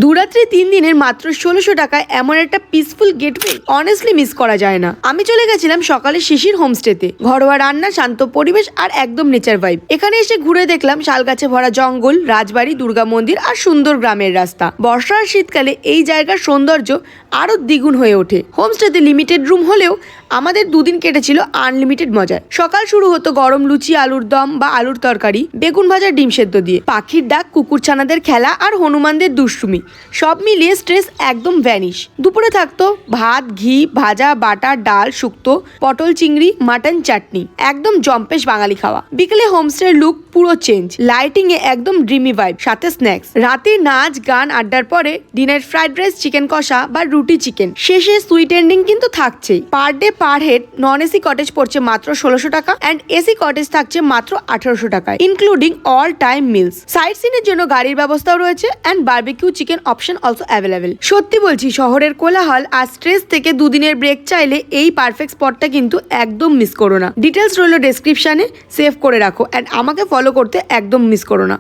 দুরাত্রি 3 দিনের মাত্র 1600 টাকায় এমন একটা পিসফুল গেটওয়ে অনেস্টলি মিস করা যায় না। আমি চলে গেছিলাম সকালে শিশির হোমস্টেতে। ঘরোয়া রান্না, শান্ত পরিবেশ আর একদম নেচার ভাইব। এখানে এসে ঘুরে দেখলাম শালগাছে ভরা জঙ্গল, রাজবাড়ি, দুর্গা মন্দির আর সুন্দর গ্রামের রাস্তা। বর্ষা আর শীতকালে এই জায়গার সৌন্দর্য আরো দ্বিগুণ হয়ে ওঠে। হোমস্টেতে লিমিটেড রুম হলেও আমাদের দুদিন কেটেছিল আনলিমিটেড মজায়। সকাল শুরু হতো গরম লুচি, আলুর দম বা আলুর তরকারি, বেগুন ভাজা, ডিম সেদ্ধ দিয়ে। পাখির ডাক, কুকুরছানাদের খেলা আর হনুমানদের দুষ্টুমি সব মিলিয়ে স্ট্রেস একদম ভ্যানিশ। দুপুরে থাকতো ভাত, ঘি, ভাজা, বাটা, ডাল, শুক্তো, পটল, চিংড়ি, মাটন, চাটনি, একদম জম্পেশ বাঙালি খাওয়া। বিকেলে হোমস্টের লুক পুরো চেঞ্জ, লাইটিং এ একদম ড্রিমি ভাইব, সাথে স্ন্যাক্স। রাতে নাচ, গান, আড্ডার পরে ডিনার ফ্রাইড রাইস, চিকেন কষা বা রুটি চিকেন, শেষে সুইট এন্ডিং কিন্তু থাকছেই। Per day per head non AC cottage পড়ছে মাত্র 1600 টাকা অ্যান্ড এসি কটেজ থাকছে মাত্র 1800 টাকায়, ইনক্লুডিং অল টাইম মিলস। সাইট সিনের জন্য গাড়ির ব্যবস্থাও রয়েছে and barbecue chicken option also available. সত্যি বলছি, শহরের কোলাহল আর স্ট্রেস থেকে দুদিনের ব্রেক চাইলে এই পারফেক্ট স্পটটা কিন্তু একদম মিস করো না। ডিটেলস রইল ডেসক্রিপশনে, সেভ করে রাখো অ্যান্ড আমাকে ফলো করতে একদম মিস করো না।